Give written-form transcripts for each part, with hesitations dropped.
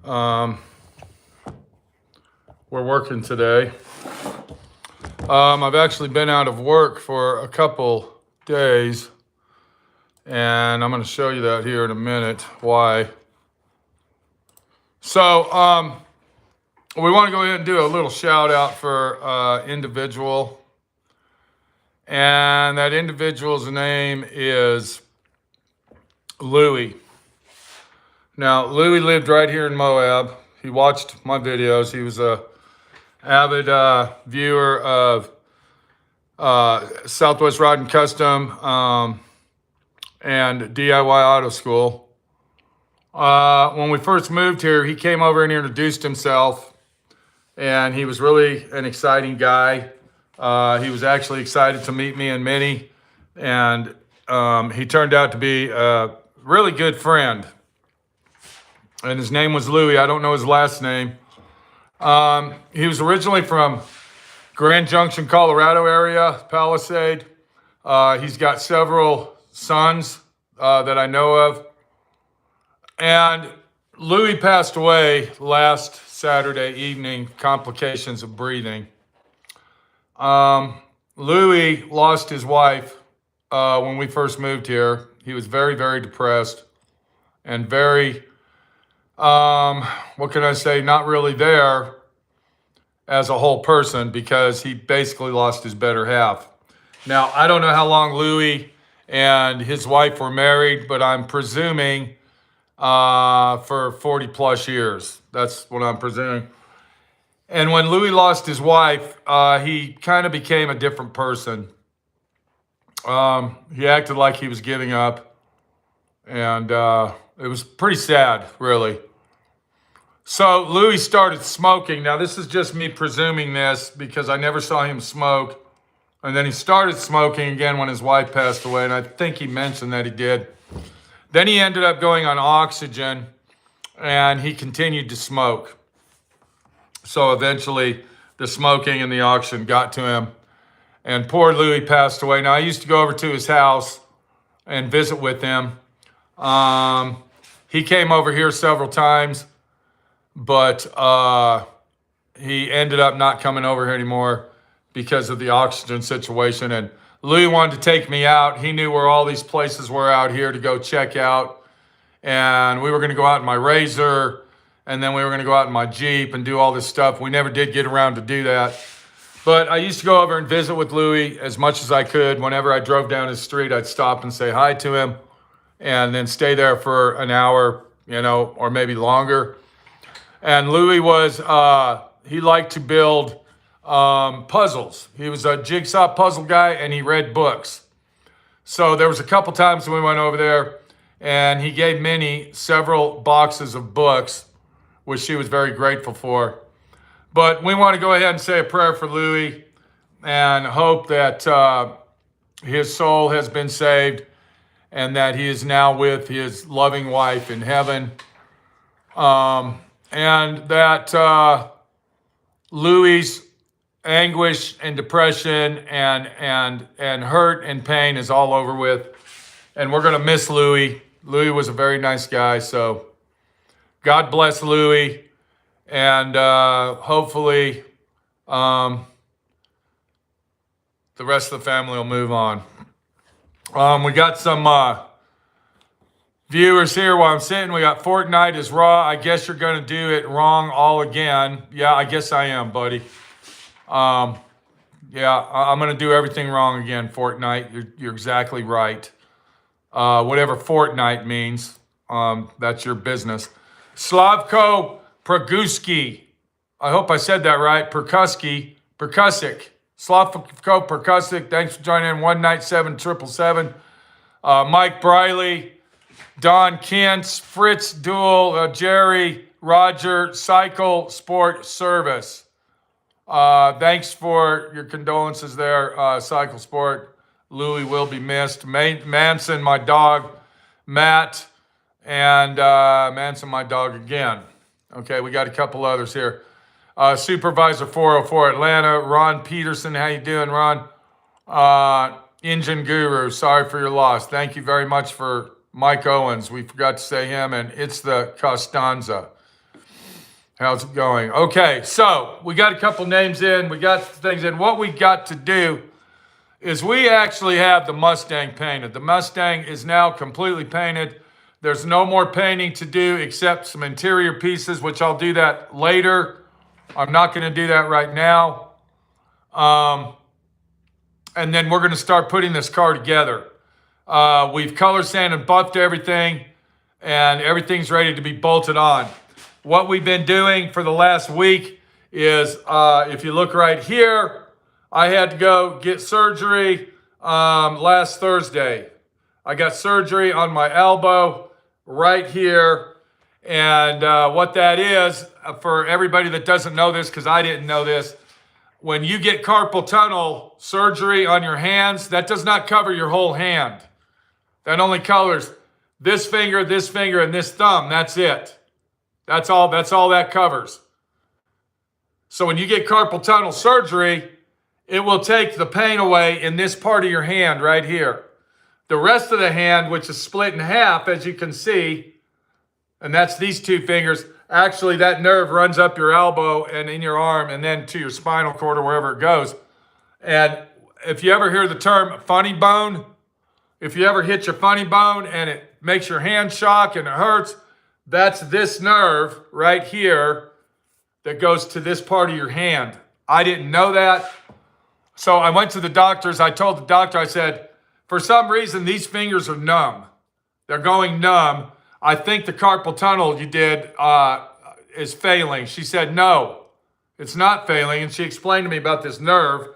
Um, we're working today. I've actually been out of work for a couple days, and I'm going to show you that here in a minute, why. So, we want to go ahead and do a little shout out for individual, and that individual's name is Louie. Now, Louie lived right here in Moab. He watched my videos. He was a avid viewer of Southwest Riding Custom and D.I.Y Auto School. When we first moved here, he came over and introduced himself, and he was really an exciting guy. He was actually excited to meet me and Minnie, and he turned out to be a really good friend. And his name was Louie. I don't know his last name. He was originally from Grand Junction, Colorado area, Palisade. He's got several sons that I know of. And Louie passed away last Saturday evening, complications of breathing. Louie lost his wife when we first moved here. He was very, very depressed and very, what can I say, not really there as a whole person, because he basically lost his better half. Now, I don't know how long Louie and his wife were married, but I'm presuming for 40 plus years. That's what I'm presuming. And when Louie lost his wife, he kind of became a different person. He acted like he was giving up, and it was pretty sad, really. So Louie started smoking. Now, this is just me presuming this because I never saw him smoke. And then he started smoking again when his wife passed away, and I think he mentioned that he did. Then he ended up going on oxygen, and he continued to smoke. So eventually, the smoking and the oxygen got to him, and poor Louie passed away. Now, I used to go over to his house and visit with him. He came over here several times, but he ended up not coming over here anymore because of the oxygen situation. And Louie wanted to take me out. He knew where all these places were out here to go check out. And we were going to go out in my Razor, and then we were going to go out in my Jeep and do all this stuff. We never did get around to do that. But I used to go over and visit with Louie as much as I could. Whenever I drove down his street, I'd stop and say hi to him and then stay there for an hour, or maybe longer. And Louie was, he liked to build puzzles. He was a jigsaw puzzle guy, and he read books. So there was a couple times when we went over there, and he gave Minnie several boxes of books, which she was very grateful for. But we want to go ahead and say a prayer for Louie and hope that his soul has been saved and that he is now with his loving wife in heaven. And that Louie's anguish and depression and hurt and pain is all over with. And we're going to miss Louie. Louie was a very nice guy, so God bless Louie. And hopefully the rest of the family will move on. We got some viewers here while I'm sitting. We got Fortnite is raw. I guess you're going to do it wrong all again. Yeah, I guess I am, buddy. Yeah, I'm going to do everything wrong again, Fortnite. You're exactly right. Whatever Fortnite means, that's your business. Slavko Praguski. I hope I said that right. Perkusic. Slavko Perkusic. Thanks for joining in. 19777. Mike Briley. Don Kentz, Fritz Duel, Jerry, Roger, Cycle Sport Service. Thanks for your condolences there, Cycle Sport. Louie will be missed. Manson, my dog, Matt, and Manson, my dog again. Okay, we got a couple others here. Supervisor 404 Atlanta, Ron Peterson. How you doing, Ron? Engine Guru, sorry for your loss. Thank you very much for Mike Owens. We forgot to say him, and it's the Costanza. How's it going? Okay, so we got a couple names in. We got things in. What we got to do is we actually have the Mustang painted. The Mustang is now completely painted. There's no more painting to do except some interior pieces, which I'll do that later. I'm not going to do that right now. And then we're going to start putting this car together. We've color sanded and buffed everything, and everything's ready to be bolted on. What we've been doing for the last week is, if you look right here, I had to go get surgery last Thursday. I got surgery on my elbow right here. And what that is, for everybody that doesn't know this, because I didn't know this, when you get carpal tunnel surgery on your hands, that does not cover your whole hand. That only covers this finger, and this thumb. That's it. That's all that covers. So when you get carpal tunnel surgery, it will take the pain away in this part of your hand right here. The rest of the hand, which is split in half, as you can see, and that's these two fingers, actually that nerve runs up your elbow and in your arm and then to your spinal cord or wherever it goes. And if you ever hear the term funny bone, if you ever hit your funny bone and it makes your hand shock and it hurts, that's this nerve right here that goes to this part of your hand. I didn't know that. So I went to the doctors. I told the doctor, I said, for some reason, these fingers are numb. They're going numb. I think the carpal tunnel you did is failing. She said, no, it's not failing. And she explained to me about this nerve.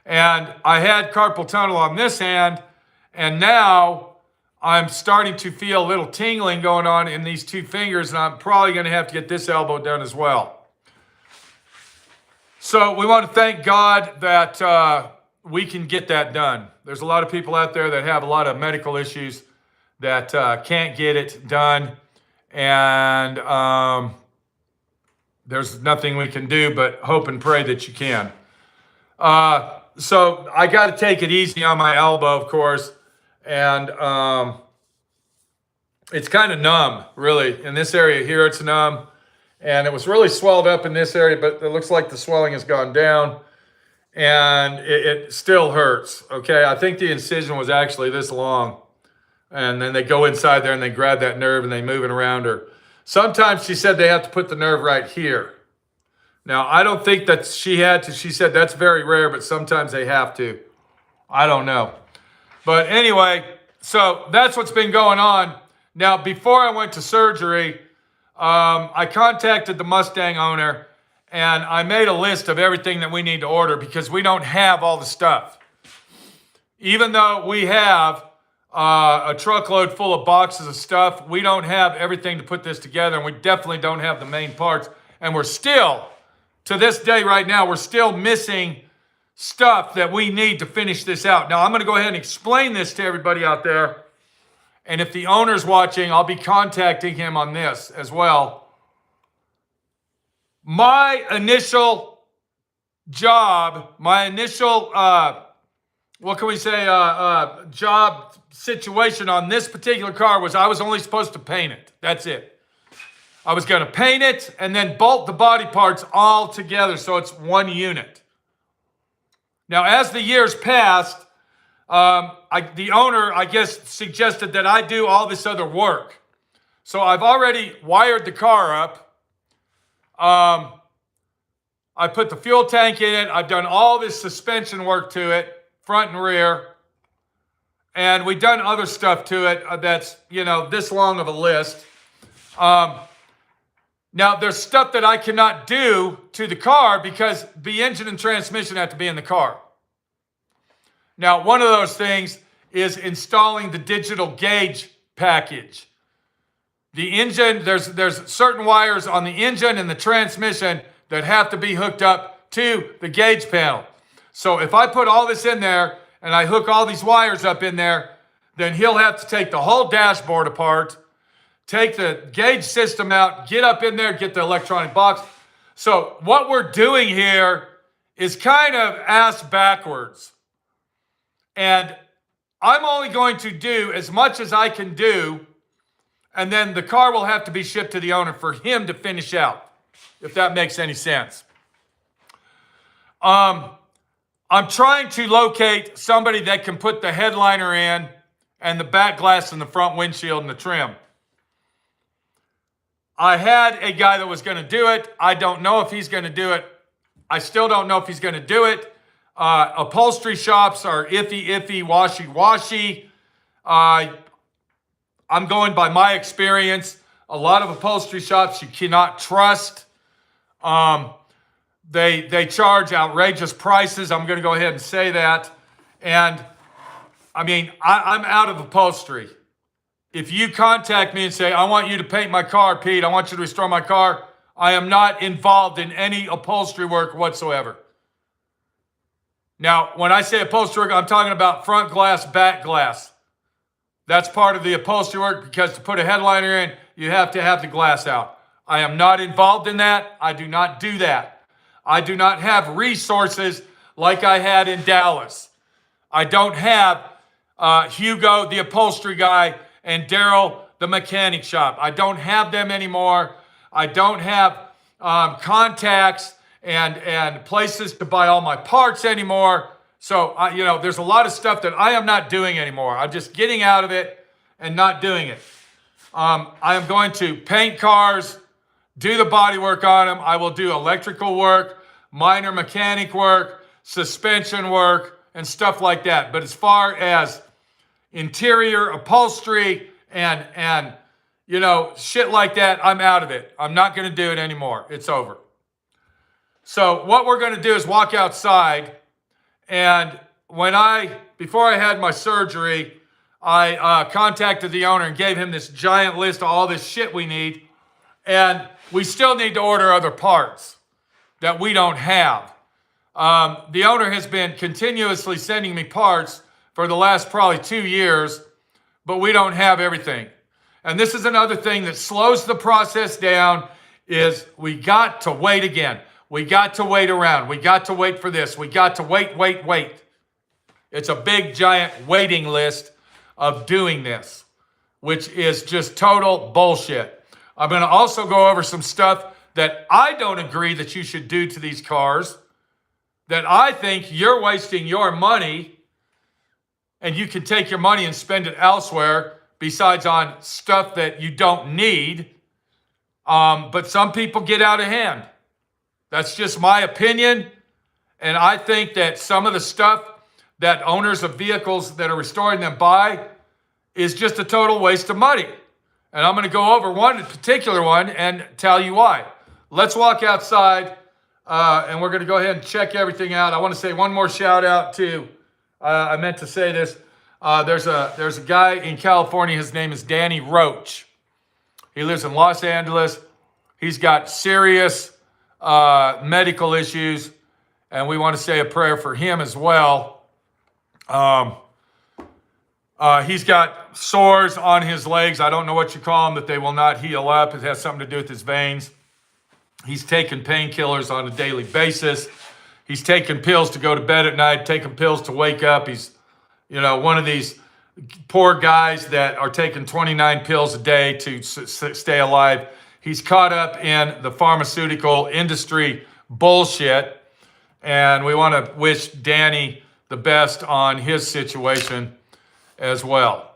And I had carpal tunnel on this hand, and now I'm starting to feel a little tingling going on in these two fingers, and I'm probably going to have to get this elbow done as well. So we want to thank God that we can get that done. There's a lot of people out there that have a lot of medical issues that can't get it done, and there's nothing we can do but hope and pray that you can. So I got to take it easy on my elbow, of course, and it's kind of numb, really. In this area here, it's numb, and it was really swelled up in this area, but it looks like the swelling has gone down, and it still hurts, okay? I think the incision was actually this long, and then they go inside there and they grab that nerve and they move it around her. Sometimes she said they have to put the nerve right here. Now, I don't think that she had to. She said that's very rare, but sometimes they have to. I don't know. But anyway, so that's what's been going on. Now, before I went to surgery, I contacted the Mustang owner, and I made a list of everything that we need to order because we don't have all the stuff. Even though we have a truckload full of boxes of stuff, we don't have everything to put this together, and we definitely don't have the main parts. And we're still, to this day right now, we're still missing stuff that we need to finish this out. Now, I'm going to go ahead and explain this to everybody out there. And if the owner's watching, I'll be contacting him on this as well. My initial job, job situation on this particular car was I was only supposed to paint it. That's it. I was going to paint it and then bolt the body parts all together so it's one unit. Now, as the years passed, the owner, I guess, suggested that I do all this other work. So I've already wired the car up. I put the fuel tank in it. I've done all this suspension work to it, front and rear. And we've done other stuff to it that's, this long of a list. Now, there's stuff that I cannot do to the car because the engine and transmission have to be in the car. Now, one of those things is installing the digital gauge package. The engine, there's certain wires on the engine and the transmission that have to be hooked up to the gauge panel. So if I put all this in there and I hook all these wires up in there, then he'll have to take the whole dashboard apart, take the gauge system out, get up in there, get the electronic box. So what we're doing here is kind of ass backwards. And I'm only going to do as much as I can do, and then the car will have to be shipped to the owner for him to finish out. if that makes any sense. I'm trying to locate somebody that can put the headliner in and the back glass in the front windshield and the trim. I had a guy that was going to do it. I don't know if he's going to do it. I still don't know if he's going to do it. Upholstery shops are iffy, washy-washy. I'm going by my experience. A lot of upholstery shops you cannot trust. They charge outrageous prices. I'm going to go ahead and say that. And I mean, I'm out of upholstery. If you contact me and say, I want you to paint my car, Pete, I want you to restore my car, I am not involved in any upholstery work whatsoever. Now, when I say upholstery work, I'm talking about front glass, back glass. That's part of the upholstery work, because to put a headliner in, you have to have the glass out. I am not involved in that. I do not do that. I do not have resources like I had in Dallas. I don't have Hugo, the upholstery guy, and Daryl, the mechanic shop. I don't have them anymore. I don't have contacts and places to buy all my parts anymore. So, there's a lot of stuff that I am not doing anymore. I'm just getting out of it and not doing it. I am going to paint cars, do the body work on them. I will do electrical work, minor mechanic work, suspension work, and stuff like that. But as far as interior upholstery and shit like that, I'm out of it. I'm not going to do it anymore. It's over. So what we're going to do is walk outside. And before I had my surgery, I contacted the owner and gave him this giant list of all this shit we need. And we still need to order other parts that we don't have. The owner has been continuously sending me parts for the last probably 2 years, but we don't have everything. And this is another thing that slows the process down, is we got to wait again. We got to wait around. We got to wait for this. We got to wait. It's a big, giant waiting list of doing this, which is just total bullshit. I'm going to also go over some stuff that I don't agree that you should do to these cars, that I think you're wasting your money, and you can take your money and spend it elsewhere besides on stuff that you don't need. But some people get out of hand. That's just my opinion. And I think that some of the stuff that owners of vehicles that are restoring them buy is just a total waste of money. And I'm going to go over one particular one and tell you why. Let's walk outside, and we're going to go ahead and check everything out. I want to say one more shout out to, I meant to say this. There's a guy in California. His name is Danny Roach. He lives in Los Angeles. He's got serious medical issues, and we want to say a prayer for him as well. He's got sores on his legs. I don't know what you call them, that they will not heal up. It has something to do with his veins. He's taking painkillers on a daily basis. He's taking pills to go to bed at night, taking pills to wake up. He's, one of these poor guys that are taking 29 pills a day to stay alive. He's caught up in the pharmaceutical industry bullshit, and we want to wish Danny the best on his situation as well.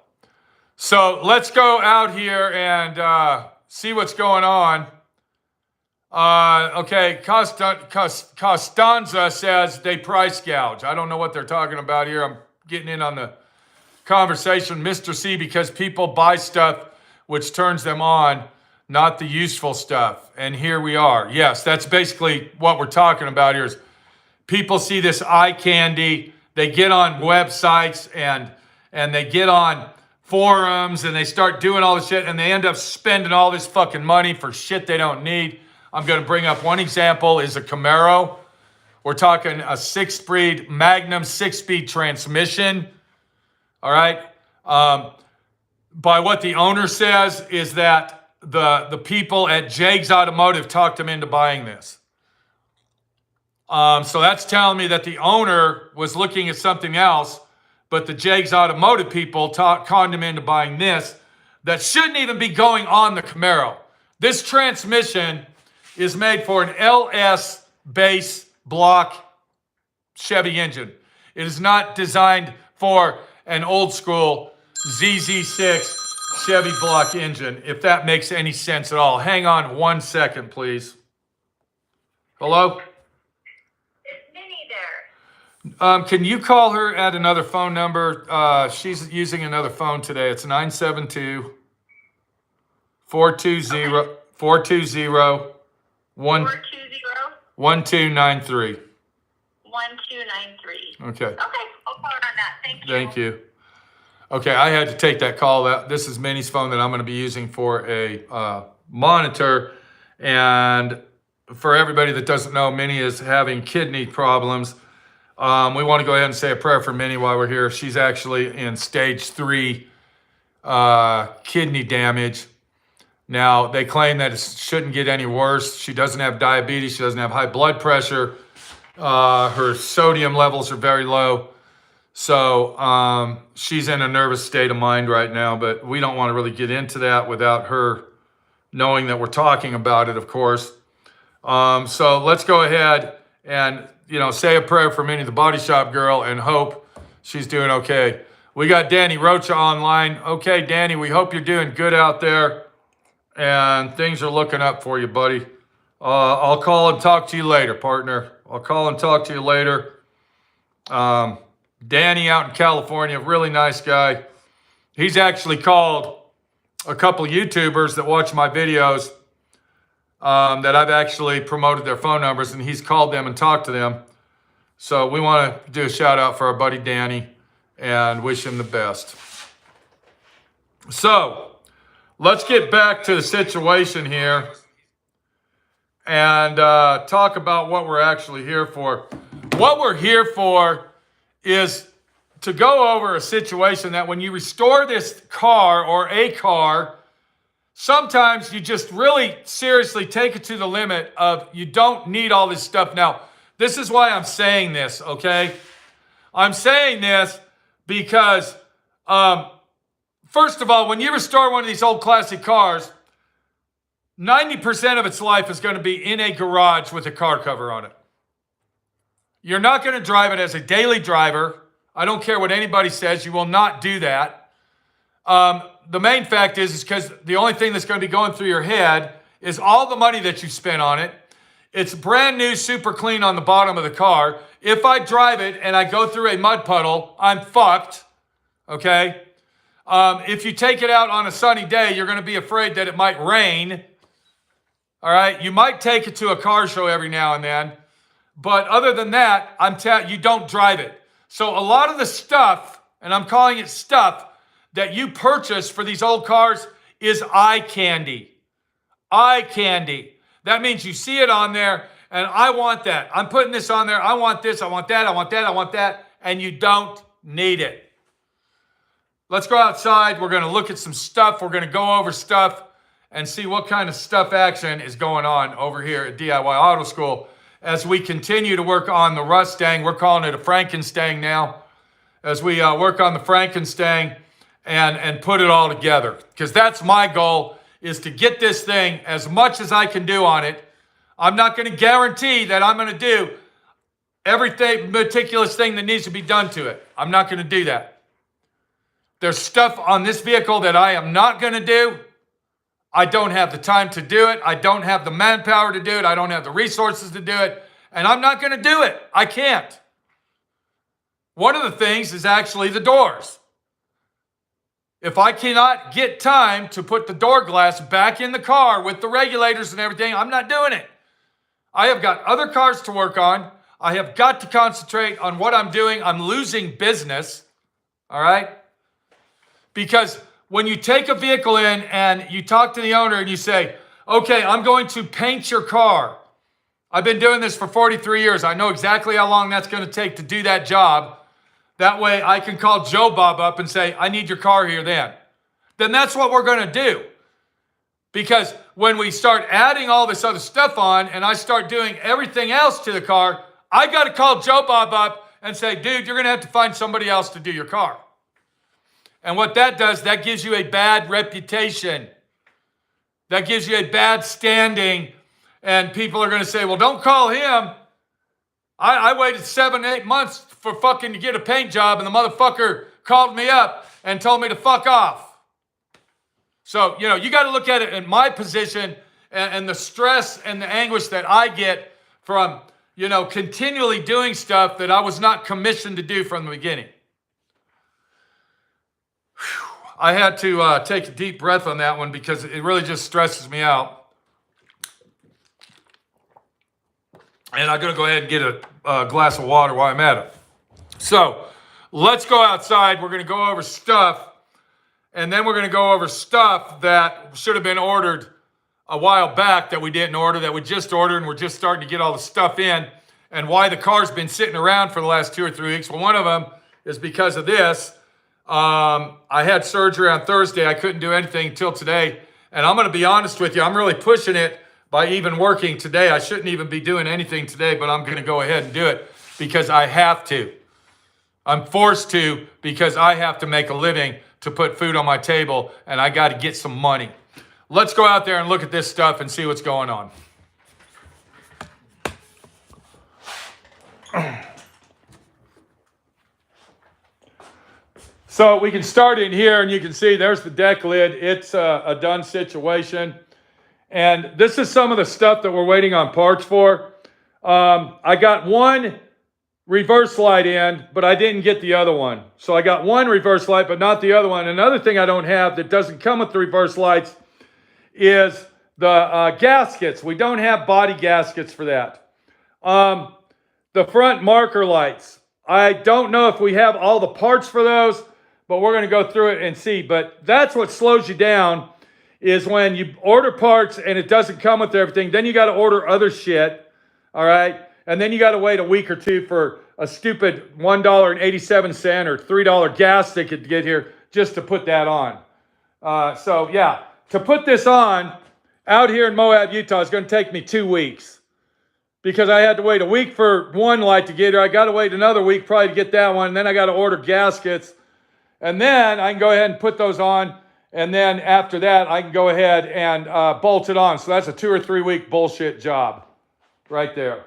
So let's go out here and see what's going on. Okay, Costanza says they price gouge. I don't know what they're talking about here. I'm getting in on the conversation, Mr. C, because people buy stuff which turns them on, not the useful stuff. And here we are. Yes, that's basically what we're talking about here, is people see this eye candy, they get on websites and they get on forums and they start doing all this shit, and they end up spending all this fucking money for shit they don't need. I'm going to bring up one example, is a Camaro. We're talking a 6-speed Magnum 6-speed transmission. All right. By what the owner says is that the people at Jags Automotive talked him into buying this. So that's telling me that the owner was looking at something else, but the Jags Automotive people conned him into buying this that shouldn't even be going on the Camaro. This transmission is made for an LS base block Chevy engine. It is not designed for an old school ZZ6 Chevy block engine, if that makes any sense at all. Hang on 1 second, please. Hello? It's Minnie there. Can you call her at another phone number? She's using another phone today. It's 972 420 420 1293. 1293. Okay. Okay, I'll call her on that. Thank you. Thank you. Okay, I had to take that call. This is Minnie's phone that I'm going to be using for a monitor. And for everybody that doesn't know, Minnie is having kidney problems. We want to go ahead and say a prayer for Minnie while we're here. She's actually in stage 3 kidney damage. Now, they claim that it shouldn't get any worse. She doesn't have diabetes. She doesn't have high blood pressure. Her sodium levels are very low. So she's in a nervous state of mind right now, but we don't want to really get into that without her knowing that we're talking about it, of course. So let's go ahead and, say a prayer for Minnie, the body shop girl, and hope she's doing okay. We got Danny Rocha online. Okay, Danny, we hope you're doing good out there and things are looking up for you, buddy. I'll call and talk to you later, partner. I'll call and talk to you later. Danny out in California, really nice guy. He's actually called a couple YouTubers that watch my videos that I've actually promoted their phone numbers, and he's called them and talked to them. So we want to do a shout out for our buddy Danny and wish him the best. So let's get back to the situation here and talk about what we're actually here for. What we're here for is to go over a situation that when you restore this car or a car, sometimes you just really seriously take it to the limit of you don't need all this stuff. Now, this is why I'm saying this, okay? I'm saying this because, first of all, when you restore one of these old classic cars, 90% of its life is going to be in a garage with a car cover on it. You're not going to drive it as a daily driver. I don't care what anybody says. You will not do that. The main fact is because the only thing that's going to be going through your head is all the money that you spent on it. It's brand new, super clean on the bottom of the car. If I drive it and I go through a mud puddle, I'm fucked, okay? If you take it out on a sunny day, you're going to be afraid that it might rain, all right? You might take it to a car show every now and then. But other than that, you don't drive it. So a lot of the stuff, and I'm calling it stuff, that you purchase for these old cars is eye candy. Eye candy. That means you see it on there, and I want that. I'm putting this on there. I want this. I want that. I want that. I want that. And you don't need it. Let's go outside. We're going to look at some stuff. We're going to go over stuff and see what kind of stuff action is going on over here at D.I.Y. Auto School. As we continue to work on the Mustang, we're calling it a FRANKENSTANG now. As we work on the FRANKENSTANG and put it all together. Because that's my goal, is to get this thing as much as I can do on it. I'm not going to guarantee that I'm going to do everything, meticulous thing that needs to be done to it. I'm not going to do that. There's stuff on this vehicle that I am not going to do. I don't have the time to do it. I don't have the manpower to do it. I don't have the resources to do it. And I'm not going to do it. I can't. One of the things is actually the doors. If I cannot get time to put the door glass back in the car with the regulators and everything, I'm not doing it. I have got other cars to work on. I have got to concentrate on what I'm doing. I'm losing business, all right? Because when you take a vehicle in and you talk to the owner and you say, okay, I'm going to paint your car. I've been doing this for 43 years. I know exactly how long that's going to take to do that job. That way I can call Joe Bob up and say, I need your car here then. Then that's what we're going to do. Because when we start adding all this other stuff on and I start doing everything else to the car, I got to call Joe Bob up and say, dude, you're going to have to find somebody else to do your car. And what that does, that gives you a bad reputation. That gives you a bad standing And people are going to say, well, don't call him. I waited 7, 8 months for fucking to get a paint job, and the motherfucker called me up and told me to fuck off. So, you know, you got to look at it in my position and the stress and the anguish that I get from, you know, continually doing stuff that I was not commissioned to do from the beginning. Whew. I had to take a deep breath on that one because it really just stresses me out. And I'm going to go ahead and get a glass of water while I'm at it. So let's go outside. We're going to go over stuff. And then we're going to go over stuff that should have been ordered a while back that we didn't order, that we just ordered, and we're just starting to get all the stuff in. And why the car's been sitting around for the last 2 or 3 weeks. Well, one of them is because of this. I had surgery on Thursday. I couldn't do anything until today. And I'm going to be honest with you. I'm really pushing it by even working today. I shouldn't even be doing anything today, but I'm going to go ahead and do it because I have to. I'm forced to because I have to make a living to put food on my table, and I got to get some money. Let's go out there and look at this stuff and see what's going on. So we can start in here, and you can see there's the deck lid. It's a done situation. And this is some of the stuff that we're waiting on parts for. I got one reverse light in, but I didn't get the other one. So I got one reverse light, but not the other one. Another thing I don't have that doesn't come with the reverse lights is the gaskets. We don't have body gaskets for that. The front marker lights. I don't know if we have all the parts for those, but we're going to go through it and see. But that's what slows you down. Is when you order parts and it doesn't come with everything, then you got to order other shit, all right? And then you got to wait a week or two for a stupid $1.87 or $3 gas ticket to get here just to put that on. So yeah, to put this on out here in Moab, Utah is going to take me 2 weeks because I had to wait a week for one light to get here. I got to wait another week probably to get that one. And then I got to order gaskets. And then I can go ahead and put those on. And then after that, I can go ahead and bolt it on. So that's a 2 or 3 week bullshit job right there.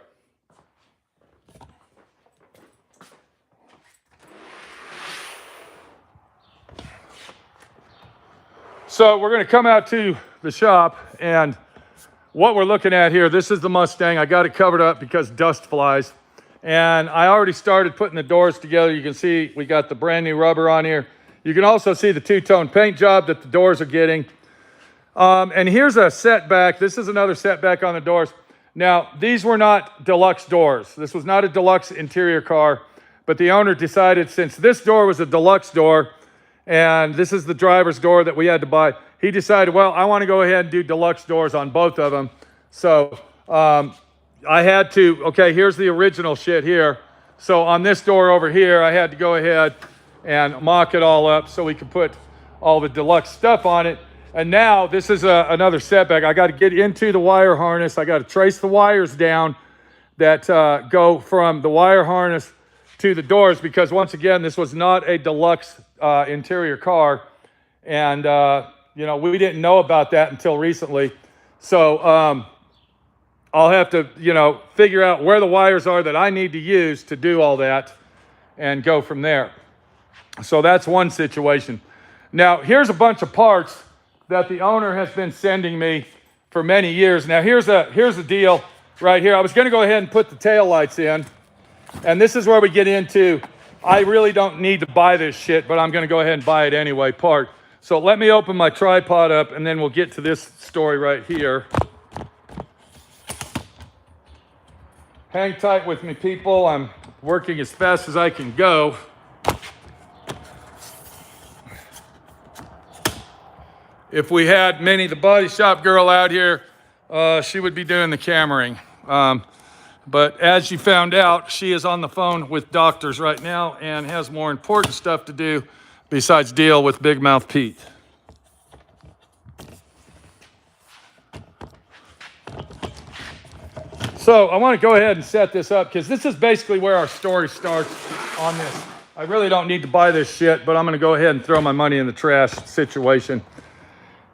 So we're going to come out to the shop, and what we're looking at here, this is the Mustang. I got it covered up because dust flies. And I already started putting the doors together. You can see we got the brand new rubber on here. You can also see the two-tone paint job that the doors are getting. And here's a setback. This is another setback on the doors. Now, these were not deluxe doors. This was not a deluxe interior car, but the owner decided since this door was a deluxe door, and this is the driver's door that we had to buy, he decided, well, I want to go ahead and do deluxe doors on both of them. So I had to, okay, here's the original shit here. So on this door over here, I had to go ahead and mock it all up so we could put all the deluxe stuff on it. And now this is another setback. I got to get into the wire harness. I got to trace the wires down that go from the wire harness to the doors because once again, this was not a deluxe interior car. And, you know, we didn't know about that until recently. So I'll have to, you know, figure out where the wires are that I need to use to do all that and go from there. So that's one situation. Now, here's a bunch of parts that the owner has been sending me for many years. Now, here's a deal right here. I was going to go ahead and put the taillights in. And this is where we get into, I really don't need to buy this shit, but I'm going to go ahead and buy it anyway, part. So let me open my tripod up, and then we'll get to this story right here. Hang tight with me, people. I'm working as fast as I can go. If we had Minnie, the body shop girl, out here, she would be doing the cameraing. But as you found out, she is on the phone with doctors right now and has more important stuff to do besides deal with Big Mouth Pete. So I want to go ahead and set this up because this is basically where our story starts on this. I really don't need to buy this shit, but I'm going to go ahead and throw my money in the trash situation.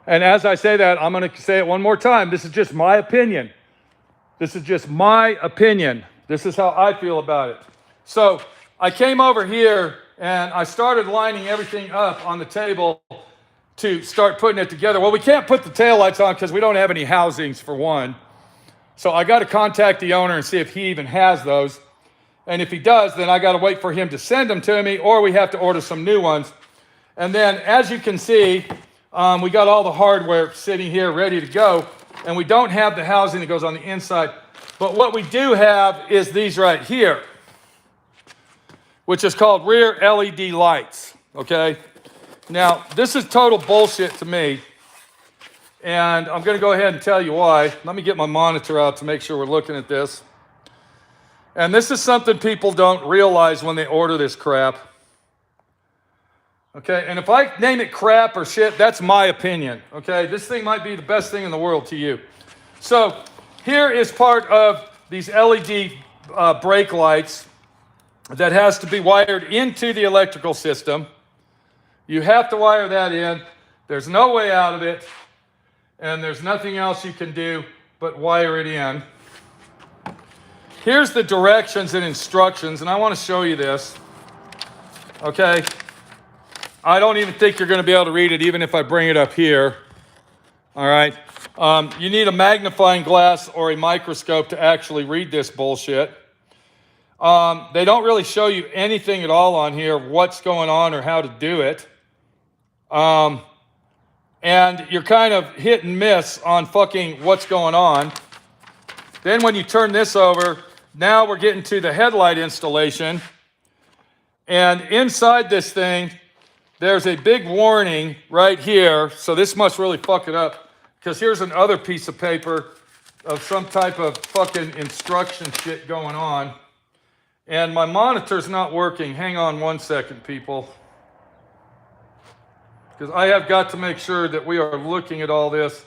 And as I say that, I'm going to say it one more time. This is just my opinion. This is just my opinion. This is how I feel about it. So I came over here and I started lining everything up on the table to start putting it together. Well, we can't put the taillights on because we don't have any housings for one. So I got to contact the owner and see if he even has those. And if he does, then I got to wait for him to send them to me, or we have to order some new ones. And then, as you can see, we got all the hardware sitting here ready to go. And we don't have the housing that goes on the inside. But what we do have is these right here, which is called rear LED lights, okay? Now, this is total bullshit to me. And I'm going to go ahead and tell you why. Let me get my monitor out to make sure we're looking at this. And this is something people don't realize when they order this crap. Okay, and if I name it crap or shit, that's my opinion. Okay, this thing might be the best thing in the world to you. So here is part of these LED brake lights that has to be wired into the electrical system. You have to wire that in. There's no way out of it. And there's nothing else you can do but wire it in. Here's the directions and instructions, and I want to show you this. Okay? I don't even think you're going to be able to read it even if I bring it up here. All right? You need a magnifying glass or a microscope to actually read this bullshit. They don't really show you anything at all on here, what's going on or how to do it. And you're kind of hit and miss on fucking what's going on. Then when you turn this over, now we're getting to the headlight installation. And inside this thing, there's a big warning right here. So this must really fuck it up, because here's another piece of paper of some type of fucking instruction shit going on. And my monitor's not working. Hang on one second, people. Because I have got to make sure that we are looking at all this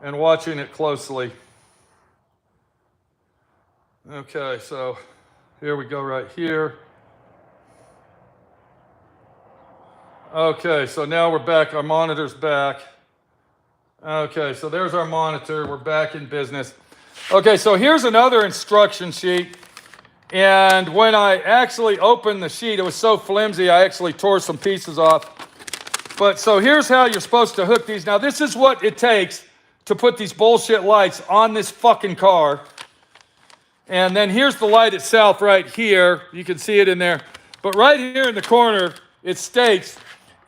and watching it closely. Okay, so here we go right here. Okay, so now we're back. Our monitor's back. Okay, so there's our monitor. We're back in business. Okay, so here's another instruction sheet. And when I actually opened the sheet, it was so flimsy, I actually tore some pieces off. But so here's how you're supposed to hook these. Now, this is what it takes to put these bullshit lights on this fucking car. And then here's the light itself right here. You can see it in there. But right here in the corner, it states,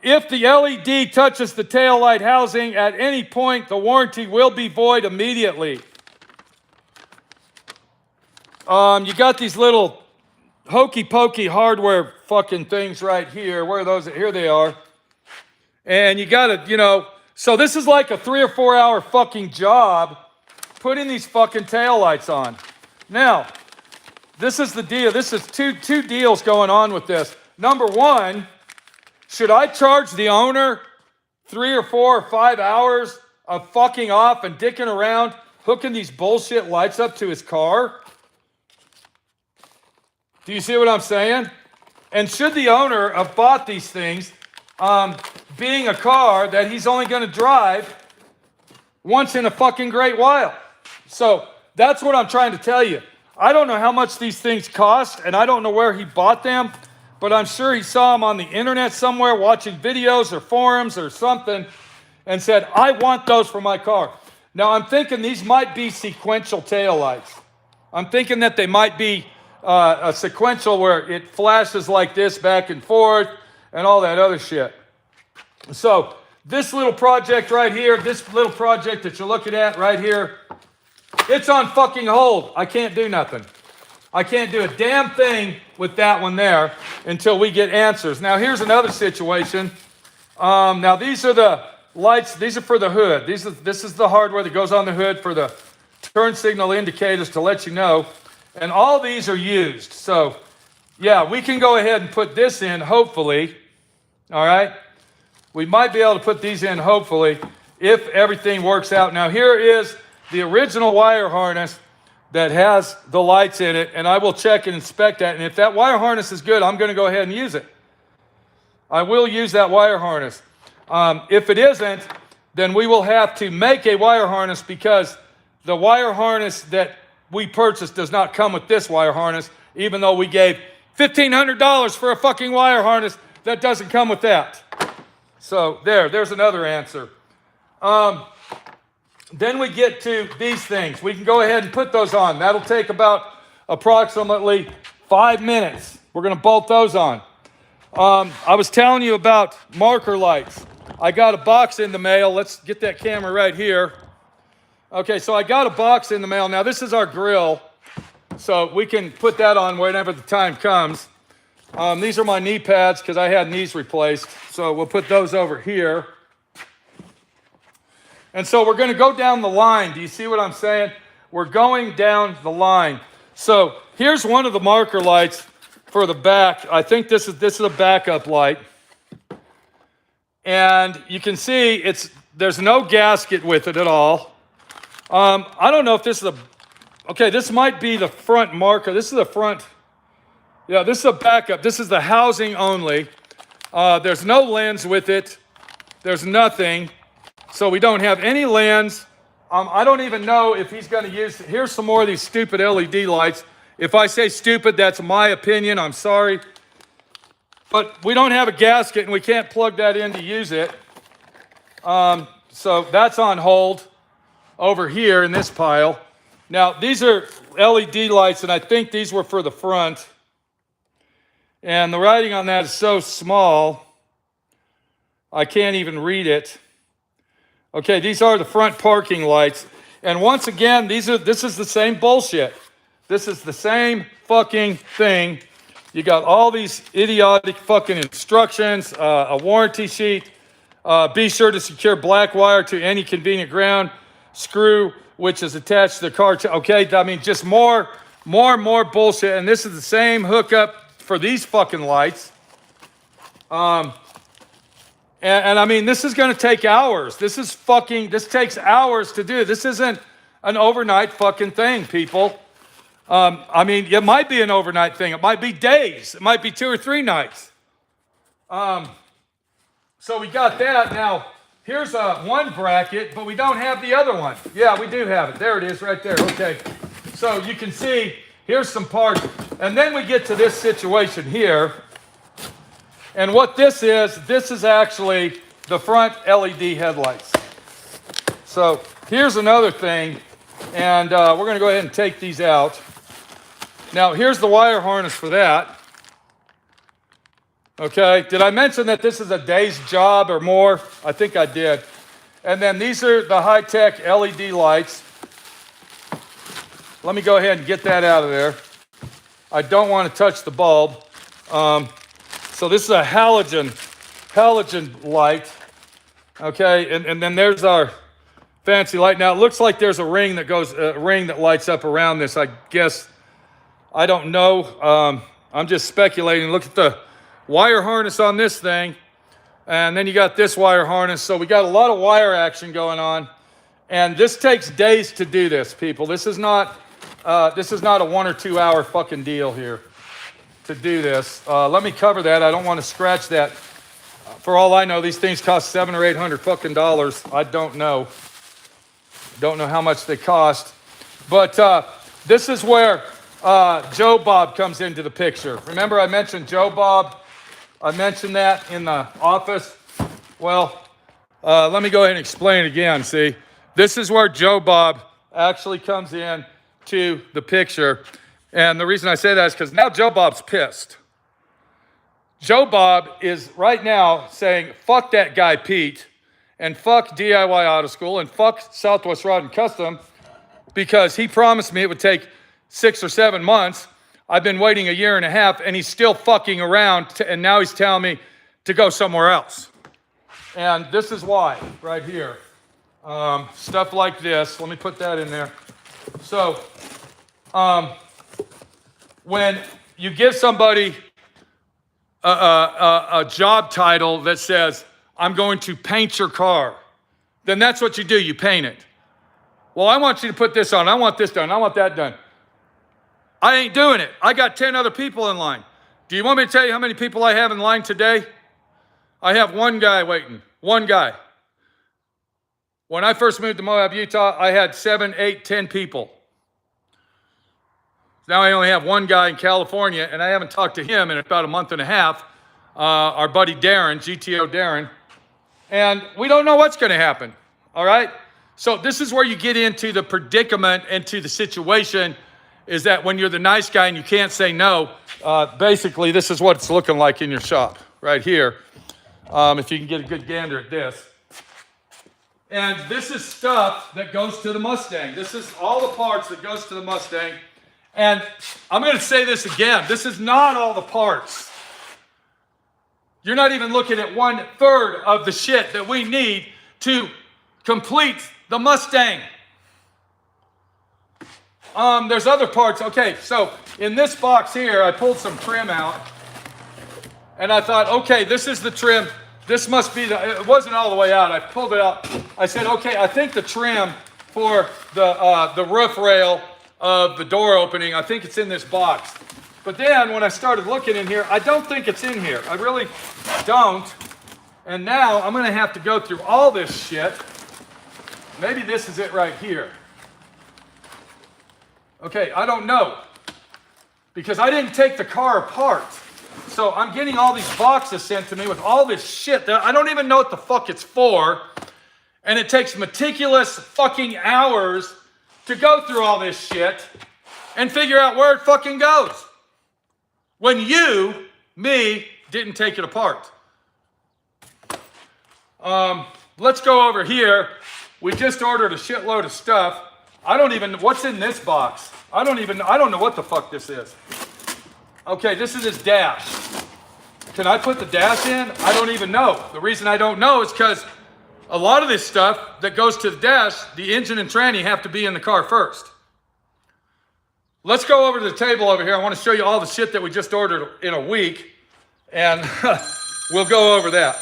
if the LED touches the tail light housing at any point, the warranty will be void immediately. You got these little hokey-pokey hardware fucking things right here. Where are those? Here they are. And you got to, so this is like a 3 or 4 hour fucking job putting these fucking taillights on. Now, this is the deal. This is two deals going on with this. Number one, should I charge the owner 3 or 4 or 5 hours of fucking off and dicking around, hooking these bullshit lights up to his car? Do you see what I'm saying? And should the owner have bought these things, being a car that he's only going to drive once in a fucking great while? So that's what I'm trying to tell you. I don't know how much these things cost, and I don't know where he bought them, but I'm sure he saw them on the internet somewhere, watching videos or forums or something, and said, I want those for my car. Now, I'm thinking these might be sequential taillights. I'm thinking that they might be a sequential where it flashes like this back and forth and all that other shit. So this little project right here, this little project that you're looking at right here, it's on fucking hold. I can't do nothing. I can't do a damn thing with that one there until we get answers. Now here's another situation. Now these are the lights. These are for the hood. This is the hardware that goes on the hood for the turn signal indicators to let you know. And all these are used. So yeah, we can go ahead and put this in, hopefully. All right. We might be able to put these in, hopefully, if everything works out. Now here is the original wire harness that has the lights in it, and I will check and inspect that. And if that wire harness is good, I'm going to go ahead and use it. I will use that wire harness. If it isn't, then we will have to make a wire harness, because the wire harness that we purchased does not come with this wire harness, even though we gave $1,500 for a fucking wire harness that doesn't come with that. So there's another answer. Then we get to these things. We can go ahead and put those on. That'll take about approximately 5 minutes. We're going to bolt those on. I was telling you about marker lights. I got a box in the mail. Let's get that camera right here. Okay, so I got a box in the mail. Now, this is our grill, so we can put that on whenever the time comes. These are my knee pads because I had knees replaced, so we'll put those over here. And so we're going to go down the line. Do you see what I'm saying? We're going down the line. So here's one of the marker lights for the back. I think this is a backup light. And you can see there's no gasket with it at all. I don't know if this is okay, this might be the front marker. This is the front. Yeah, this is a backup. This is the housing only. There's no lens with it. There's nothing. So we don't have any lens. I don't even know if he's going to use, here's some more of these stupid LED lights. If I say stupid, that's my opinion. I'm sorry. But we don't have a gasket and we can't plug that in to use it. So that's on hold over here in this pile. Now, these are LED lights, and I think these were for the front. And the writing on that is so small, I can't even read it. Okay, these are the front parking lights. And once again, this is the same bullshit. This is the same fucking thing. You got all these idiotic fucking instructions, a warranty sheet. Be sure to secure black wire to any convenient ground screw, which is attached to the car. Okay, I mean, just more bullshit. And this is the same hookup for these fucking lights. And I mean, this is going to take hours. This takes hours to do. This isn't an overnight fucking thing, people. I mean, it might be an overnight thing. It might be days. It might be 2 or 3 nights. So we got that. Now, here's one bracket, but we don't have the other one. Yeah, we do have it. There it is right there. Okay. So you can see, here's some parts. And then we get to this situation here. And what this is actually the front LED headlights. So here's another thing, and we're going to go ahead and take these out. Now, here's the wire harness for that. Okay, did I mention that this is a day's job or more? I think I did. And then these are the high-tech LED lights. Let me go ahead and get that out of there. I don't want to touch the bulb. So this is a halogen light, okay, and then there's our fancy light. Now it looks like there's a ring that lights up around this. I guess, I don't know. I'm just speculating. Look at the wire harness on this thing, and then you got this wire harness. So we got a lot of wire action going on, and this takes days to do this, people. This is not a 1 or 2 hour fucking deal here to do this. Let me cover that. I don't want to scratch that. For all I know, these things cost $700 or $800 fucking dollars. I don't know. Don't know how much they cost. But this is where Joe Bob comes into the picture. Remember I mentioned Joe Bob? I mentioned that in the office. Well, let me go ahead and explain it again. See, this is where Joe Bob actually comes in to the picture. And the reason I say that is because now Joe Bob's pissed. Joe Bob is right now saying, fuck that guy Pete, and fuck D.I.Y. Auto School, and fuck Southwest Rod and Custom, because he promised me it would take 6 or 7 months. I've been waiting 1.5 years, and he's still fucking around, and now he's telling me to go somewhere else. And this is why, right here. Stuff like this. Let me put that in there. So, when you give somebody a job title that says, I'm going to paint your car, then that's what you do, you paint it. Well, I want you to put this on, I want this done, I want that done. I ain't doing it. I got 10 other people in line. Do you want me to tell you how many people I have in line today? I have one guy waiting, one guy. When I first moved to Moab, Utah, I had 7, 8, 10 people. Now I only have one guy in California, and I haven't talked to him in about a month and a half, our buddy Darren, GTO Darren, and we don't know what's going to happen, all right? So this is where you get into the predicament and to the situation, is that when you're the nice guy and you can't say no, basically this is what it's looking like in your shop right here, if you can get a good gander at this. And this is stuff that goes to the Mustang. This is all the parts that goes to the Mustang. And I'm going to say this again. This is not all the parts. You're not even looking at 1/3 of the shit that we need to complete the Mustang. There's other parts. Okay, so in this box here, I pulled some trim out. And I thought, okay, this is the trim. This must be it wasn't all the way out. I pulled it out. I said, okay, I think the trim for the roof rail of the door opening, I think it's in this box. But then when I started looking in here, I don't think it's in here. I really don't. And now I'm going to have to go through all this shit. Maybe this is it right here. Okay, I don't know. Because I didn't take the car apart. So I'm getting all these boxes sent to me with all this shit that I don't even know what the fuck it's for. And it takes meticulous fucking hours to go through all this shit and figure out where it fucking goes. When you, me, didn't take it apart. Let's go over here. We just ordered a shitload of stuff. I don't even, what's in this box? I don't know what the fuck this is. Okay, this is his dash. Can I put the dash in? I don't even know. The reason I don't know is because a lot of this stuff that goes to the dash, the engine and tranny have to be in the car first. Let's go over to the table over here. I want to show you all the shit that we just ordered in a week, and we'll go over that.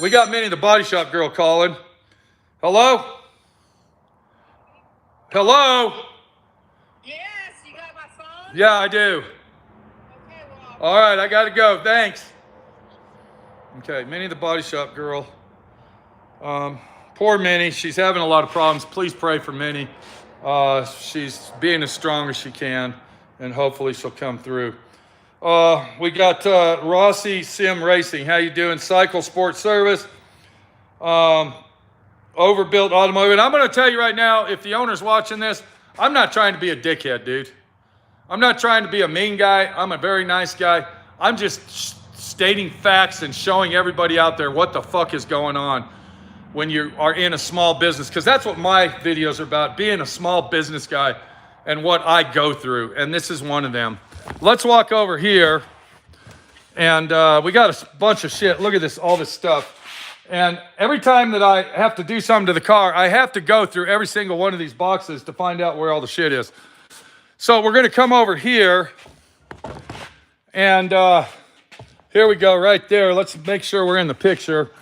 We got Minnie, the body shop girl, calling. Hello? Hello? Yes, you got my phone? Yeah, I do. Okay, well, All right, I got to go. Thanks. Okay, Minnie, the body shop girl. Poor Minnie. She's having a lot of problems. Please pray for Minnie. She's being as strong as she can, and hopefully she'll come through. We got Rossi Sim Racing. How you doing? Cycle Sports Service. Overbuilt Automotive. And I'm going to tell you right now, if the owner's watching this, I'm not trying to be a dickhead, dude. I'm not trying to be a mean guy. I'm a very nice guy. I'm just stating facts and showing everybody out there what the fuck is going on when you are in a small business, because that's what my videos are about, being a small business guy and what I go through, and this is one of them. Let's walk over here, and we got a bunch of shit. Look at this, all this stuff. And every time that I have to do something to the car, I have to go through every single one of these boxes to find out where all the shit is. So we're gonna come over here, and here we go, right there. Let's make sure we're in the picture.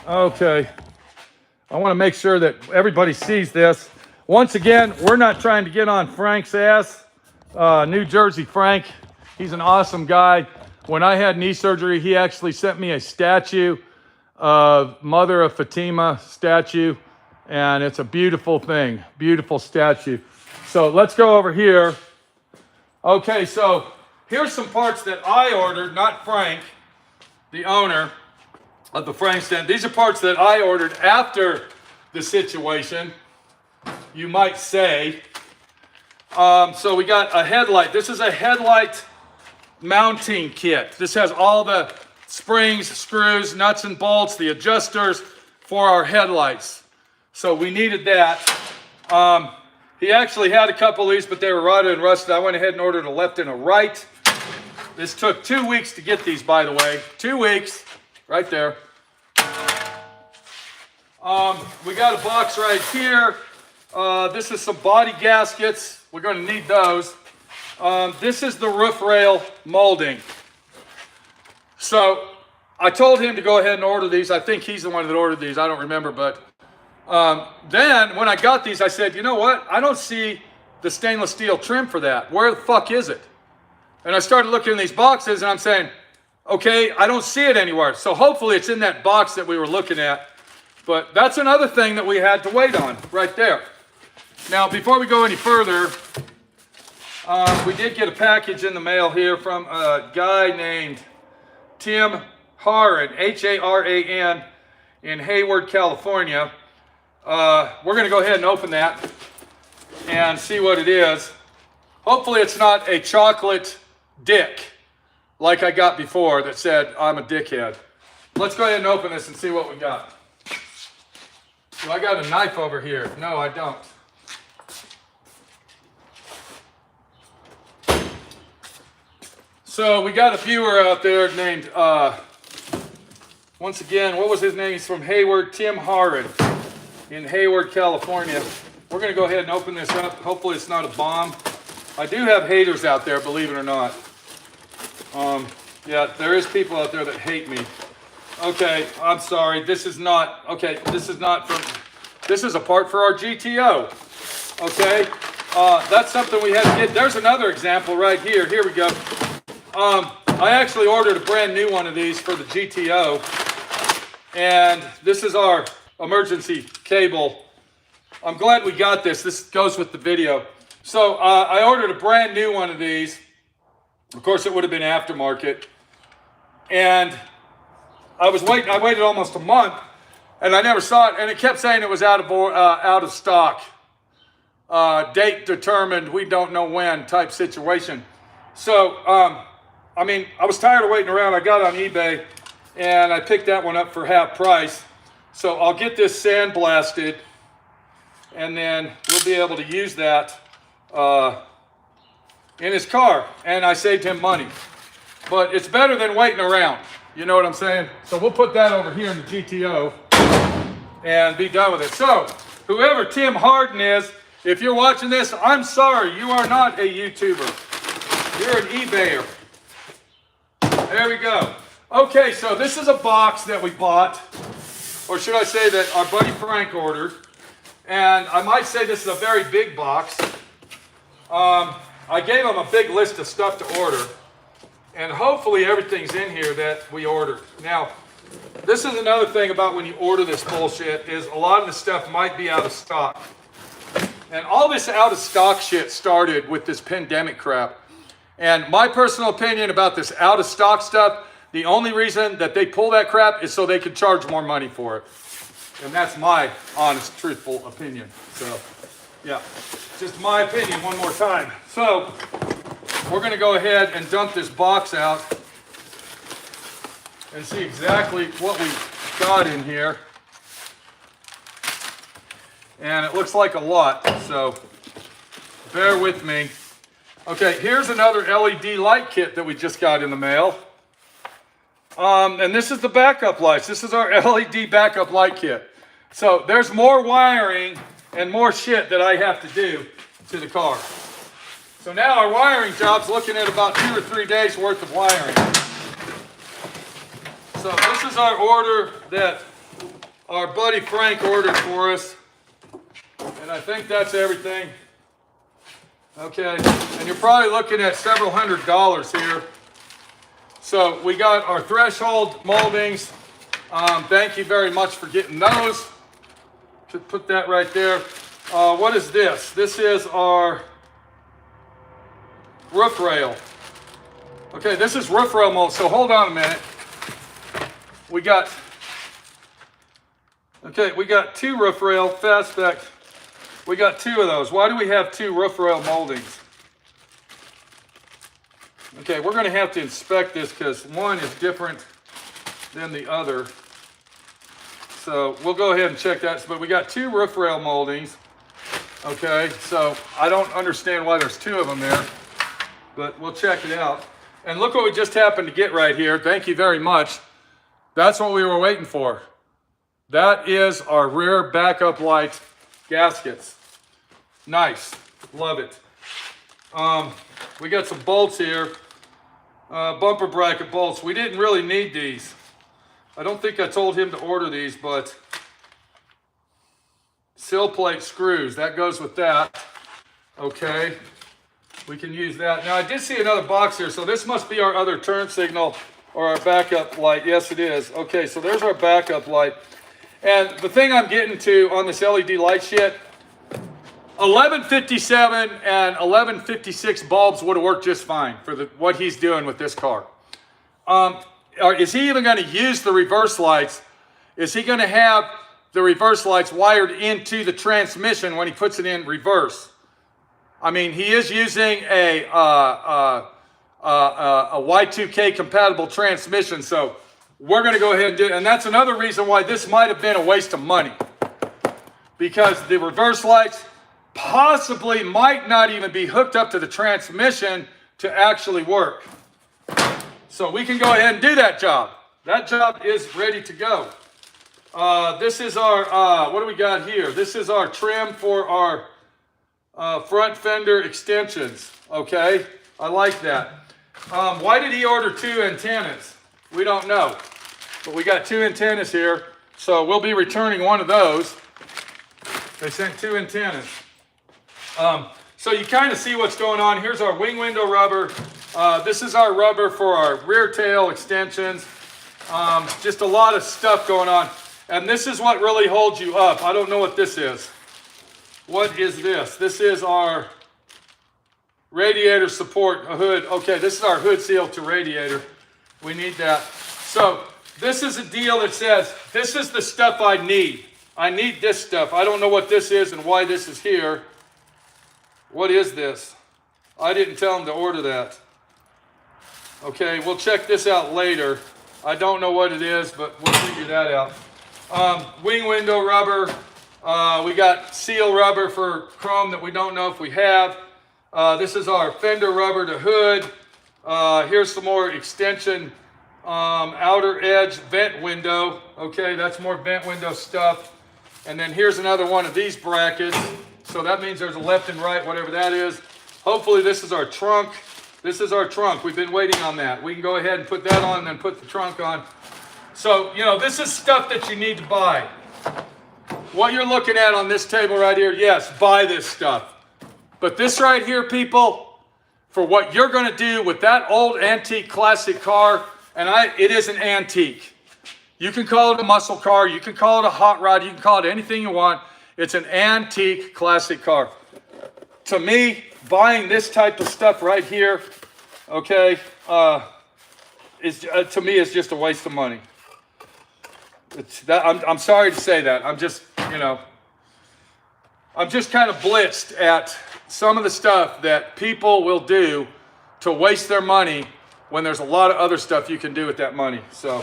Okay, I want to make sure that everybody sees this. Once again, we're not trying to get on Frank's ass. New Jersey Frank, he's an awesome guy. When I had knee surgery, he actually sent me a statue of Mother of Fatima statue, and it's a beautiful thing, beautiful statue. So let's go over here. Okay, so here's some parts that I ordered, not Frank, the owner of the FRANKENSTANG. These are parts that I ordered after the situation, you might say. So we got a headlight. This is a headlight mounting kit. This has all the springs, screws, nuts and bolts, the adjusters for our headlights. So we needed that. He actually had a couple of these, but they were rotted and rusted. I went ahead and ordered a left and a right. This took 2 weeks to get these, by the way. 2 weeks. Right there. We got a box right here. This is some body gaskets. We're going to need those. This is the roof rail molding. So I told him to go ahead and order these. I think he's the one that ordered these. I don't remember. But then when I got these, I said, you know what? I don't see the stainless steel trim for that. Where the fuck is it? And I started looking in these boxes, and I'm saying, okay, I don't see it anywhere. So hopefully it's in that box that we were looking at. But that's another thing that we had to wait on right there. Now, before we go any further, we did get a package in the mail here from a guy named Tim Haran, Haran, in Hayward, California. We're going to go ahead and open that and see what it is. Hopefully it's not a chocolate dick like I got before that said I'm a dickhead. Let's go ahead and open this and see what we got. So I got a knife over here. No, I don't. So we got a viewer out there named, once again, what was his name? He's from Hayward, Tim Haran in Hayward, California. We're going to go ahead and open this up. Hopefully it's not a bomb. I do have haters out there, believe it or not. Yeah, there is people out there that hate me. Okay, I'm sorry. This is not, okay, this is not from, this is a part for our GTO. Okay, that's something we had to get. There's another example right here. Here we go. I actually ordered a brand new one of these for the GTO. And this is our emergency cable. I'm glad we got this. This goes with the video. So I ordered a brand new one of these. Of course, it would have been aftermarket. And I waited almost a month, and I never saw it. And it kept saying it was out of stock. Date determined, we don't know when type situation. So, I mean, I was tired of waiting around. I got on eBay, and I picked that one up for half price. So I'll get this sandblasted, and then we'll be able to use that in his car. And I saved him money. But it's better than waiting around. You know what I'm saying? So we'll put that over here in the GTO and be done with it. So whoever Tim Haran is, if you're watching this, I'm sorry. You are not a YouTuber. You're an eBayer. There we go. Okay, so this is a box that we bought. Or should I say that our buddy Frank ordered. And I might say this is a very big box. I gave him a big list of stuff to order. And hopefully everything's in here that we ordered. Now, this is another thing about when you order this bullshit is a lot of the stuff might be out of stock. And all this out of stock shit started with this pandemic crap. And my personal opinion about this out of stock stuff, the only reason that they pull that crap is so they can charge more money for it. And that's my honest, truthful opinion. So, yeah, just my opinion one more time. So, we're going to go ahead and dump this box out and see exactly what we got in here. And it looks like a lot, so bear with me. Okay, here's another LED light kit that we just got in the mail. And this is the backup lights. This is our LED backup light kit. So there's more wiring and more shit that I have to do to the car. So now our wiring job's looking at about 2 or 3 days worth of wiring. So this is our order that our buddy Frank ordered for us. And I think that's everything. Okay, and you're probably looking at several $100s here. So we got our threshold moldings. Thank you very much for getting those. Should put that right there. What is this? This is our roof rail. Okay, this is roof rail mold. So hold on a minute. We got 2 roof rail fast spec. We got 2 of those. Why do we have 2 roof rail moldings? Okay, we're going to have to inspect this because one is different than the other. So we'll go ahead and check that. But we got 2 roof rail moldings. Okay, so I don't understand why there's 2 of them there, but we'll check it out. And look what we just happened to get right here. Thank you very much. That's what we were waiting for. That is our rear backup light gaskets. Nice, love it. We got some bolts here, bumper bracket bolts. We didn't really need these. I don't think I told him to order these, but sill plate screws, that goes with that. Okay, we can use that. Now I did see another box here, so this must be our other turn signal or our backup light. Yes, it is. Okay, so there's our backup light. And the thing I'm getting to on this LED light shit, 1157 and 1156 bulbs would have worked just fine for what he's doing with this car. Is he even going to use the reverse lights? Is he going to have the reverse lights wired into the transmission when he puts it in reverse? I mean, he is using a Y2K compatible transmission, so we're going to go ahead and do it. And that's another reason why this might have been a waste of money, because the reverse lights possibly might not even be hooked up to the transmission to actually work. So we can go ahead and do that job. That job is ready to go. This is our, what do we got here? This is our trim for our front fender extensions. Okay, I like that. Why did he order 2 antennas? We don't know. But we got 2 antennas here, so we'll be returning one of those. They sent 2 antennas. So you kind of see what's going on. Here's our wing window rubber. This is our rubber for our rear tail extensions. Just a lot of stuff going on. And this is what really holds you up. I don't know what this is. What is this? This is our radiator support hood. Okay, this is our hood seal to radiator. We need that. So this is a deal that says, this is the stuff I need. I need this stuff. I don't know what this is and why this is here. What is this? I didn't tell him to order that. Okay, we'll check this out later. I don't know what it is, but we'll figure that out. Wing window rubber. We got seal rubber for chrome that we don't know if we have. This is our fender rubber to hood. Here's some more extension outer edge vent window. Okay, that's more vent window stuff. And then here's another one of these brackets. So that means there's a left and right, whatever that is. Hopefully this is our trunk. This is our trunk. We've been waiting on that. We can go ahead and put that on and then put the trunk on. So, you know, this is stuff that you need to buy. What you're looking at on this table right here, yes, buy this stuff. But this right here, people, for what you're going to do with that old antique classic car, and it is an antique. You can call it a muscle car. You can call it a hot rod. You can call it anything you want. It's an antique classic car. To me, buying this type of stuff right here, okay, to me is just a waste of money. I'm sorry to say that. I'm just, you know, I'm just kind of blitzed at some of the stuff that people will do to waste their money when there's a lot of other stuff you can do with that money. So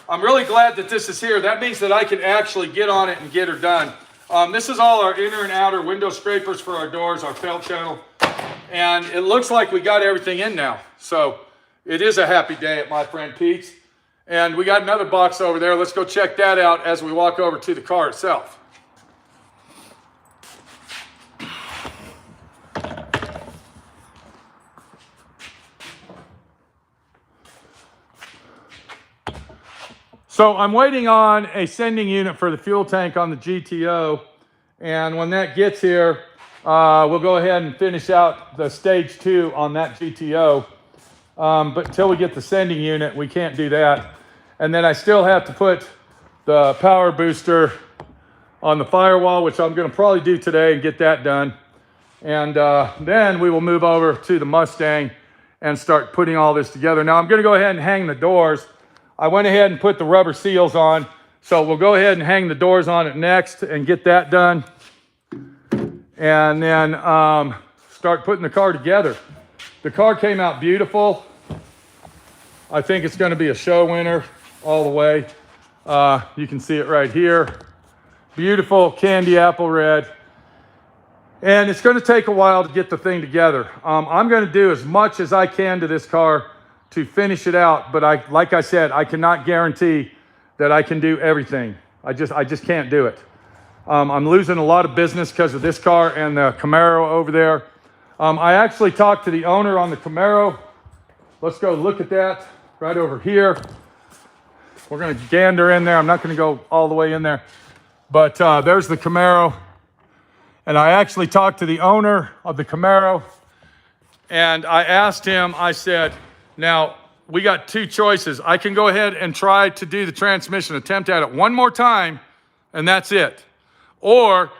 I'm really glad that this is here. That means that I can actually get on it and get her done. This is all our inner and outer window scrapers for our doors, our felt channel. And it looks like we got everything in now. So it is a happy day at my friend Pete's. And we got another box over there. Let's go check that out as we walk over to the car itself. So I'm waiting on a sending unit for the fuel tank on the GTO. And when that gets here, we'll go ahead and finish out the stage 2 on that GTO. But until we get the sending unit, we can't do that. And then I still have to put the power booster on the firewall, which I'm going to probably do today and get that done. And then we will move over to the Mustang and start putting all this together. Now I'm going to go ahead and hang the doors. I went ahead and put the rubber seals on. So we'll go ahead and hang the doors on it next and get that done. And then start putting the car together. The car came out beautiful. I think it's going to be a show winner all the way. You can see it right here. Beautiful candy apple red. And it's going to take a while to get the thing together. I'm going to do as much as I can to this car to finish it out. But like I said, I cannot guarantee that I can do everything. I just can't do it. I'm losing a lot of business because of this car and the Camaro over there. I actually talked to the owner on the Camaro. Let's go look at that right over here. We're going to gander in there. I'm not going to go all the way in there. But there's the Camaro. And I actually talked to the owner of the Camaro. And I asked him, I said, now, we got 2 choices. I can go ahead and try to do the transmission, attempt at it one more time, And that's it. Or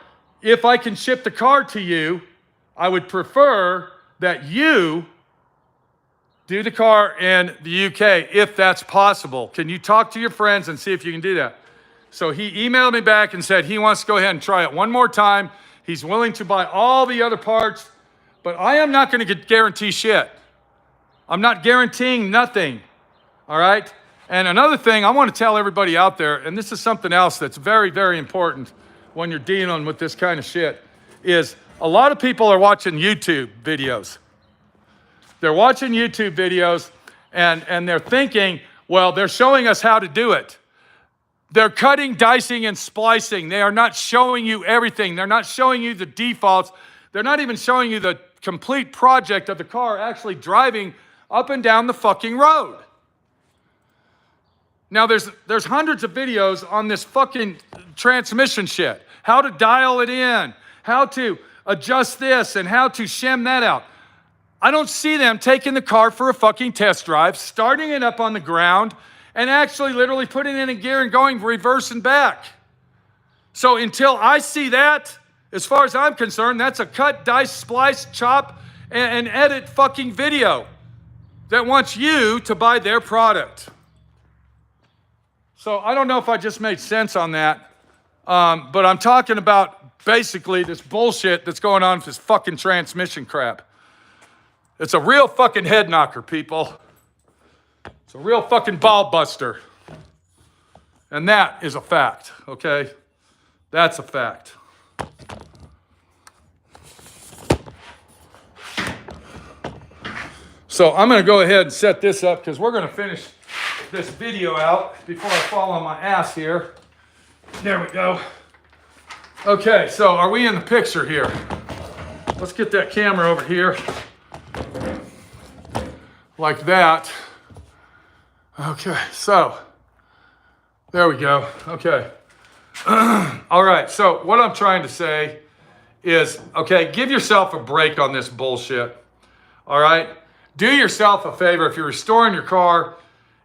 if I can ship the car to you, I would prefer that you do the car in the UK if that's possible. Can you talk to your friends and see if you can do that? So he emailed me back and said he wants to go ahead and try it one more time. He's willing to buy all the other parts, but I am not going to guarantee shit. I'm not guaranteeing nothing, all right? And another thing I want to tell everybody out there, and this is something else that's very, very important when you're dealing with this kind of shit, is a lot of people are watching YouTube videos. They're watching YouTube videos and they're thinking, well, they're showing us how to do it. They're cutting, dicing, and splicing. They are not showing you everything. They're not showing you the defaults. They're not even showing you the complete project of the car actually driving up and down the fucking road. Now, there's hundreds of videos on this fucking transmission shit. How to dial it in, how to adjust this, and how to shim that out. I don't see them taking the car for a fucking test drive, starting it up on the ground, and actually literally putting it in gear and going reverse and back. So until I see that, as far as I'm concerned, that's a cut, dice, splice, chop, and edit fucking video that wants you to buy their product. So I don't know if I just made sense on that, but I'm talking about basically this bullshit that's going on with this fucking transmission crap. It's a real fucking head knocker, people. It's a real fucking ball buster. And that is a fact, okay? That's a fact. So I'm gonna go ahead and set this up because we're gonna finish this video out before I fall on my ass here. There we go. Okay, so are we in the picture here? Let's get that camera over here. Like that. Okay, so there we go. Okay. All right, so what I'm trying to say is, okay, give yourself a break on this bullshit. All right? Do yourself a favor. If you're restoring your car,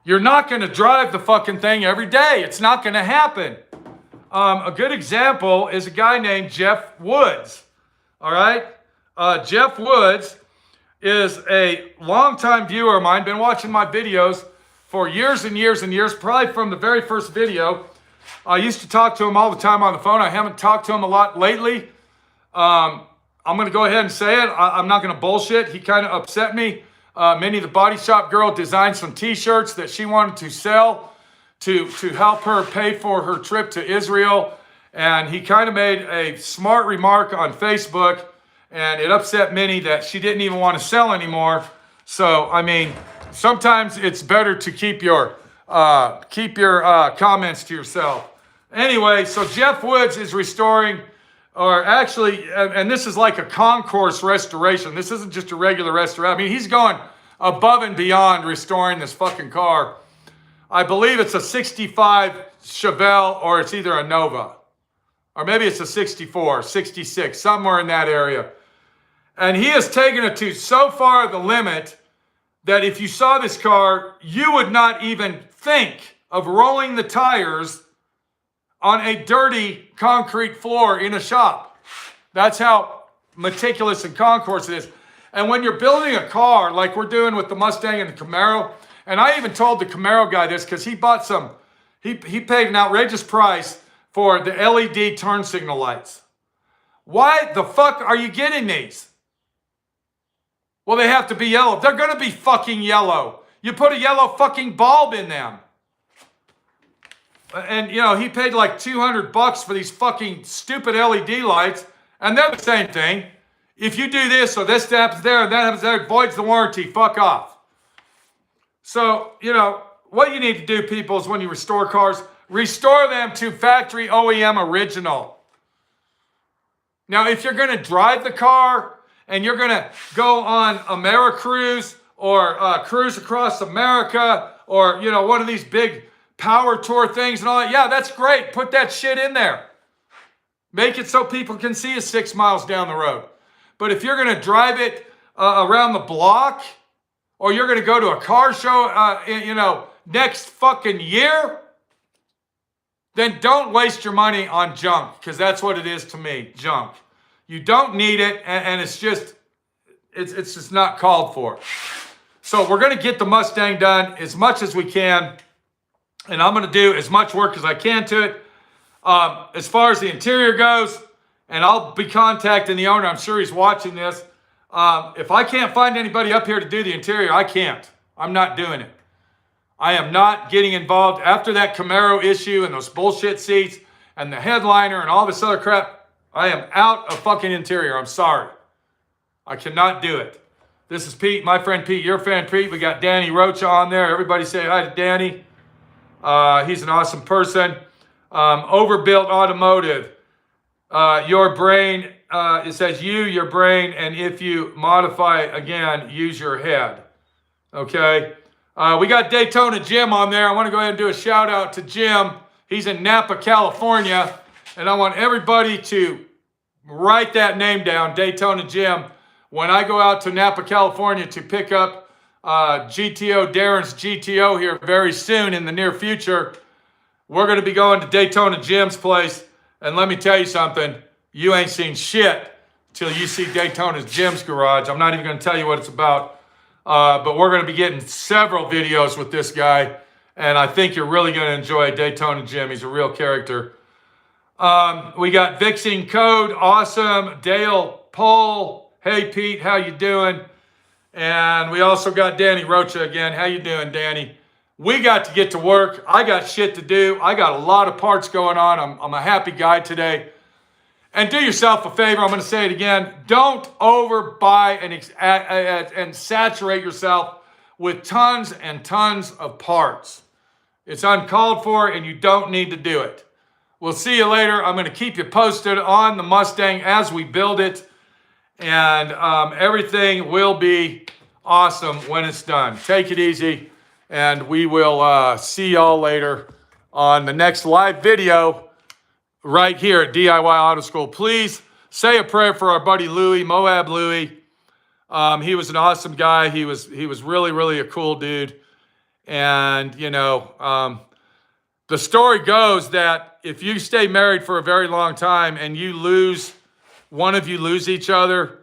you're not going to drive the fucking thing every day. It's not going to happen. A good example is a guy named Jeff Woods. All right? Jeff Woods is a longtime viewer of mine, been watching my videos for years and years and years, probably from the very first video. I used to talk to him all the time on the phone. I haven't talked to him a lot lately. I'm going to go ahead and say it. I'm not going to bullshit. He kind of upset me. Minnie the Body Shop girl designed some t-shirts that she wanted to sell to help her pay for her trip to Israel. And he kind of made a smart remark on Facebook, and it upset Minnie that she didn't even want to sell anymore. So, I mean, sometimes it's better to keep your comments to yourself. Anyway, so Jeff Woods is restoring, or actually, and this is like a concourse restoration. This isn't just a regular restoration. I mean, he's going above and beyond restoring this fucking car. I believe it's a 65 Chevelle, or it's either a Nova. Or maybe it's a 64, 66, somewhere in that area. And he has taken it to so far the limit that if you saw this car, you would not even think of rolling the tires on a dirty concrete floor in a shop. That's how meticulous and concourse it is. And when you're building a car like we're doing with the Mustang and the Camaro, and I even told the Camaro guy this because he bought some, he paid an outrageous price for the LED turn signal lights. Why the fuck are you getting these? Well, they have to be yellow. They're going to be fucking yellow. You put a yellow fucking bulb in them. And, you know, he paid like $200 for these fucking stupid LED lights, and they're the same thing. If you do this, or this happens there, and that happens there, it voids the warranty. Fuck off. So, you know, what you need to do, people, is when you restore cars, restore them to factory OEM original. Now, if you're going to drive the car and you're going to go on AmeriCruise or cruise across America or, you know, one of these big power tour things and all that, yeah, that's great. Put that shit in there. Make it so people can see you 6 miles down the road. But if you're going to drive it around the block, or you're going to go to a car show, you know, next fucking year, then don't waste your money on junk, because that's what it is to me, junk. You don't need it, and it's just not called for. So we're going to get the Mustang done as much as we can, and I'm going to do as much work as I can to it. As far as the interior goes, and I'll be contacting the owner. I'm sure he's watching this. If I can't find anybody up here to do the interior, I can't. I'm not doing it. I am not getting involved after that Camaro issue and those bullshit seats and the headliner and all this other crap. I am out of fucking interior. I'm sorry. I cannot do it. This is Pete, my friend Pete, your friend Pete. We got Danny Rocha on there. Everybody say hi to Danny. He's an awesome person. Overbuilt Automotive. Your brain, it says your brain, and if you modify again, use your head. Okay. We got Daytona Jim on there. I want to go ahead and do a shout out to Jim. He's in Napa, California. And I want everybody to write that name down, Daytona Jim. When I go out to Napa, California to pick up Darren's GTO here very soon in the near future, we're going to be going to Daytona Jim's place. And let me tell you something, you ain't seen shit till you see Daytona Jim's garage. I'm not even going to tell you what it's about. But we're going to be getting several videos with this guy. And I think you're really going to enjoy Daytona Jim. He's a real character. We got Vixing Code. Awesome. Dale Pohl. Hey, Pete. How you doing? And we also got Danny Rocha again. How you doing, Danny? We got to get to work. I got shit to do. I got a lot of parts going on. I'm a happy guy today. And do yourself a favor. I'm going to say it again. Don't overbuy and saturate yourself with tons and tons of parts. It's uncalled for, and you don't need to do it. We'll see you later. I'm going to keep you posted on the Mustang as we build it. And everything will be awesome when it's done. Take it easy. And we will see y'all later on the next live video right here at D.I.Y Auto School. Please say a prayer for our buddy Louie, Moab Louie. He was an awesome guy. He was really, really a cool dude. And, you know, the story goes that if you stay married for a very long time and one of you lose each other,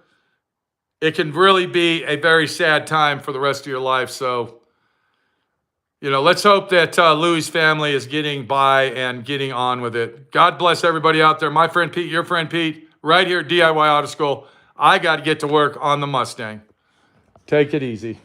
it can really be a very sad time for the rest of your life. So, you know, let's hope that Louie's family is getting by and getting on with it. God bless everybody out there. My friend Pete, your friend Pete, right here at D.I.Y Auto School. I got to get to work on the Mustang. Take it easy.